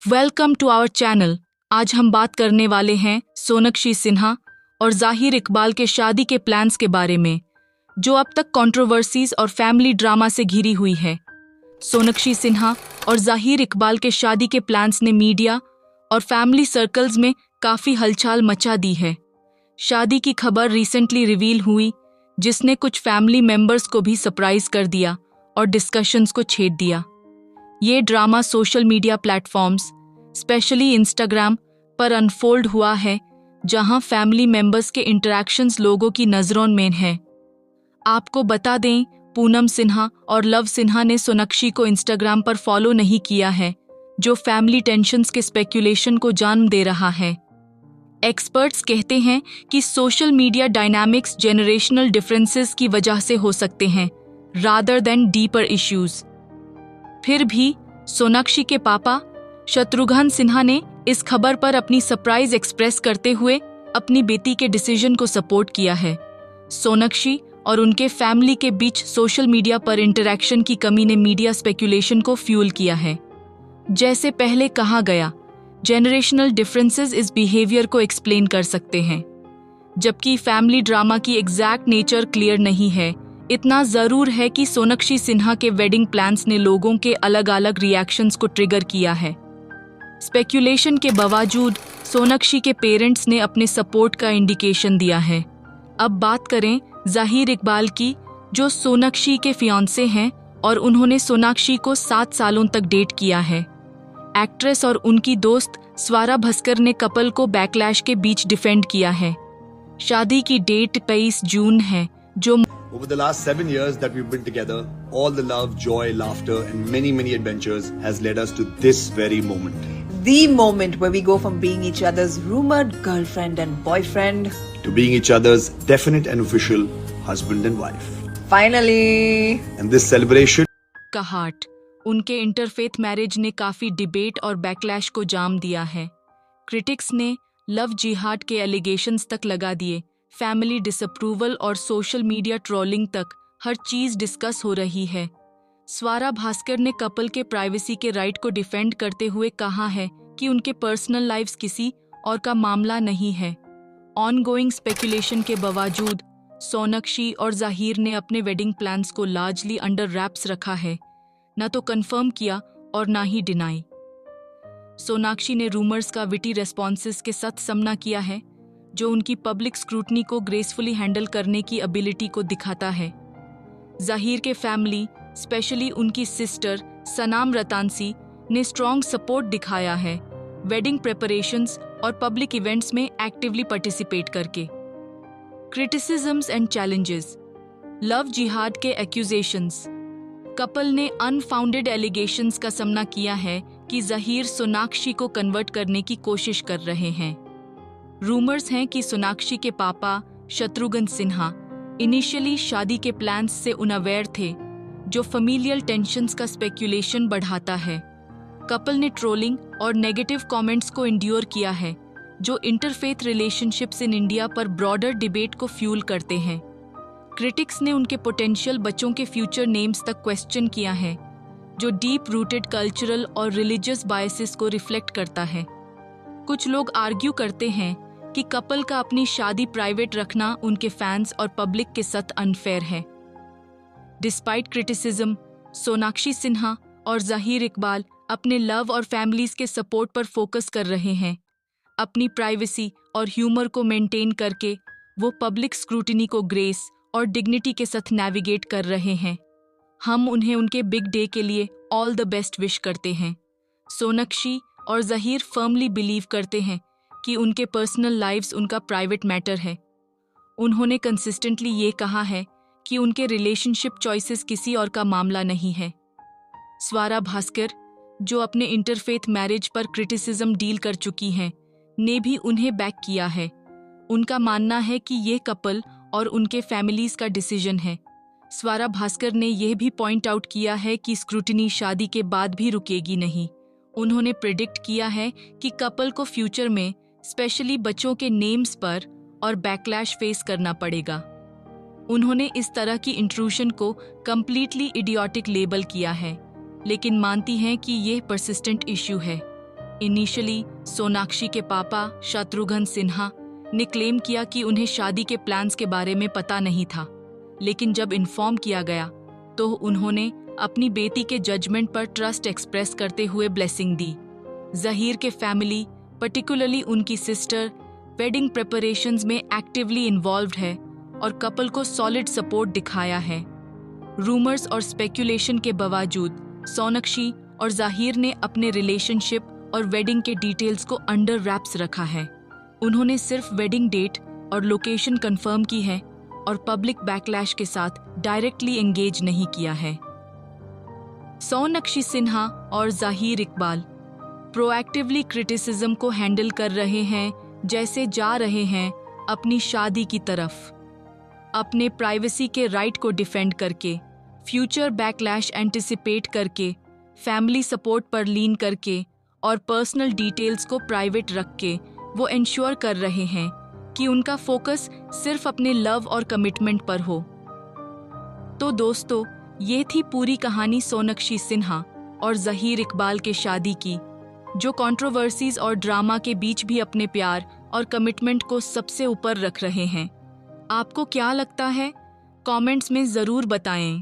Welcome to our channel. आज हम बात करने वाले हैं सोनाक्षी सिन्हा और ज़ाहिर इकबाल के शादी के प्लान्स के बारे में, जो अब तक कंट्रोवर्सीज और फैमिली ड्रामा से घिरी हुई है। सोनाक्षी सिन्हा और ज़ाहिर इकबाल के शादी के प्लान्स ने मीडिया और फैमिली सर्कल्स में काफ़ी हलचल मचा दी है। शादी की खबर रिसेंटली रिवील हुई, जिसने कुछ फैमिली मेंबर्स को भी सरप्राइज कर दिया और डिस्कशंस को छेड़ दिया। ये drama social media platforms, specially Instagram पर अनफोल्ड हुआ है, जहां फैमिली मेंबर्स के इंटरैक्शंस लोगों की नज़रों में हैं। आपको बता दें, पूनम सिन्हा और लव सिन्हा ने सोनाक्षी को इंस्टाग्राम पर फॉलो नहीं किया है, जो फैमिली टेंशन्स के स्पेकुलेशन को जन्म दे रहा है। एक्सपर्ट्स कहते हैं कि social media dynamics generational differences की वजह से हो सकते हैं, रादर देन डीपर इश्यूज। फिर भी सोनाक्षी के पापा शत्रुघ्न सिन्हा ने इस खबर पर अपनी सरप्राइज एक्सप्रेस करते हुए अपनी बेटी के डिसीजन को सपोर्ट किया है। सोनाक्षी और उनके फैमिली के बीच सोशल मीडिया पर इंटरैक्शन की कमी ने मीडिया स्पेकुलेशन को फ्यूल किया है। जैसे पहले कहा गया, जेनरेशनल डिफरेंसेस इस बिहेवियर को एक्सप्लेन कर सकते हैं, जबकि फैमिली ड्रामा की एग्जैक्ट नेचर क्लियर नहीं है। इतना ज़रूर है कि सोनाक्षी सिन्हा के वेडिंग प्लान्स ने लोगों के अलग अलग रिएक्शंस को ट्रिगर किया है। स्पेकुलेशन के बावजूद सोनाक्षी के पेरेंट्स ने अपने सपोर्ट का इंडिकेशन दिया है। अब बात करें ज़ाहिर इकबाल की, जो सोनाक्षी के फियांसे हैं और उन्होंने सोनाक्षी को 7 सालों तक डेट किया है। एक्ट्रेस और उनकी दोस्त स्वरा भास्कर ने कपल को बैकलैश के बीच डिफेंड किया है। शादी की डेट 23 जून है, जो Over the last 7 years that we've been together, all the love, joy, laughter and many adventures has led us to this very moment. The moment where we go from being each other's rumored girlfriend and boyfriend To being each other's definite and official husband and wife. finally. And this celebration का heart उनके interfaith marriage ने काफ़ी debate और backlash को जाम दिया है। Critics ने love जिहाद के एलिगेशंस तक लगा दिए, फैमिली डिसअप्रूवल और सोशल मीडिया ट्रोलिंग तक हर चीज़ डिस्कस हो रही है। स्वरा भास्कर ने कपल के प्राइवेसी के राइट को डिफेंड करते हुए कहा है कि उनके पर्सनल लाइफ्स किसी और का मामला नहीं है। ऑनगोइंग स्पेकुलेशन के बावजूद सोनाक्षी और ज़ाहिर ने अपने वेडिंग प्लान्स को लार्जली अंडर रैप्स रखा है, न तो कंफर्म किया और ना ही डिनाई। सोनाक्षी ने रूमर्स का विटी रेस्पॉन्सेस के साथ सामना किया है, जो उनकी पब्लिक स्क्रूटनी को ग्रेसफुली हैंडल करने की एबिलिटी को दिखाता है। ज़ाहिर के फैमिली, स्पेशली उनकी सिस्टर सनाम रतांसी, ने स्ट्रॉन्ग सपोर्ट दिखाया है, वेडिंग प्रिपरेशंस और पब्लिक इवेंट्स में एक्टिवली पार्टिसिपेट करके। Criticisms and challenges. लव जिहाद के एक्यूजेशंस। कपल ने अनफाउंडेड एलिगेशंस का सामना किया है कि ज़ाहिर सोनाक्षी को कन्वर्ट करने की कोशिश कर रहे हैं। रूमर्स हैं कि सोनाक्षी के पापा शत्रुघ्न सिन्हा इनिशियली शादी के प्लान्स से अनअवेयर थे, जो फैमिलियल टेंशन्स का स्पेकुलेशन बढ़ाता है। कपल ने ट्रोलिंग और नेगेटिव कमेंट्स को इंड्योर किया है, जो इंटरफेथ रिलेशनशिप्स इन इंडिया पर ब्रॉडर डिबेट को फ्यूल करते हैं। क्रिटिक्स ने उनके पोटेंशियल बच्चों के फ्यूचर नेम्स तक क्वेश्चन किया है, जो डीप रूटेड कल्चरल और रिलीजियस बायसेस को रिफ्लेक्ट करता है। कुछ लोग आर्ग्यू करते हैं कि कपल का अपनी शादी प्राइवेट रखना उनके फैंस और पब्लिक के साथ अनफेयर है। डिस्पाइट क्रिटिसिज्म, सोनाक्षी सिन्हा और ज़ाहिर इकबाल अपने लव और फैमिलीज के सपोर्ट पर फोकस कर रहे हैं। अपनी प्राइवेसी और ह्यूमर को मेंटेन करके वो पब्लिक स्क्रूटिनी को ग्रेस और डिग्निटी के साथ नेविगेट कर रहे हैं। हम उन्हें उनके बिग डे के लिए ऑल द बेस्ट विश करते हैं। सोनाक्षी और ज़ाहिर फर्मली बिलीव करते हैं कि उनके पर्सनल लाइव्स उनका प्राइवेट मैटर है। उन्होंने कंसिस्टेंटली ये कहा है कि उनके रिलेशनशिप चॉइसेस किसी और का मामला नहीं है। स्वरा भास्कर, जो अपने इंटरफेथ मैरिज पर क्रिटिसिज्म डील कर चुकी हैं, ने भी उन्हें बैक किया है। उनका मानना है कि ये कपल और उनके फैमिलीज का डिसीजन है। स्वरा भास्कर ने यह भी पॉइंट आउट किया है कि स्क्रूटिनी शादी के बाद भी रुकेगी नहीं। उन्होंने प्रेडिक्ट किया है कि कपल को फ्यूचर में स्पेशली बच्चों के नेम्स पर और बैकलैश फेस करना पड़ेगा। उन्होंने इस तरह की इंट्रूशन को कंप्लीटली इडियोटिक लेबल किया है, लेकिन मानती हैं कि यह परसिस्टेंट इश्यू है। इनिशियली सोनाक्षी के पापा शत्रुघ्न सिन्हा ने क्लेम किया कि उन्हें शादी के प्लान्स के बारे में पता नहीं था, लेकिन जब इन्फॉर्म किया गया तो उन्होंने अपनी बेटी के जजमेंट पर ट्रस्ट एक्सप्रेस करते हुए ब्लेसिंग दी। ज़हीर के फैमिली, पर्टिकुलरली उनकी सिस्टर, वेडिंग प्रिपरेशंस में एक्टिवली इन्वॉल्व्ड है और कपल को सॉलिड सपोर्ट दिखाया है। रूमर्स और स्पेकुलेशन के बावजूद सोनाक्षी और ज़हीर ने अपने रिलेशनशिप और वेडिंग के डिटेल्स को अंडर रैप्स रखा है। उन्होंने सिर्फ वेडिंग डेट और लोकेशन कंफर्म की है और पब्लिक बैकलैश के साथ डायरेक्टली एंगेज नहीं किया है। सोनाक्षी सिन्हा और ज़हीर इकबाल प्रोएक्टिवली क्रिटिसिज्म को हैंडल कर रहे हैं, जैसे जा रहे हैं अपनी शादी की तरफ, अपने प्राइवेसी के राइट को डिफेंड करके, फ्यूचर बैकलैश एंटिसिपेट करके, फैमिली सपोर्ट पर लीन करके और पर्सनल डिटेल्स को प्राइवेट रख के वो इंश्योर कर रहे हैं कि उनका फोकस सिर्फ अपने लव और कमिटमेंट पर हो। तो दोस्तों, ये थी पूरी कहानी सोनाक्षी सिन्हा और ज़हीर इकबाल के शादी की, जो कंट्रोवर्सीज और ड्रामा के बीच भी अपने प्यार और कमिटमेंट को सबसे ऊपर रख रहे हैं। आपको क्या लगता है? कमेंट्स में ज़रूर बताएं।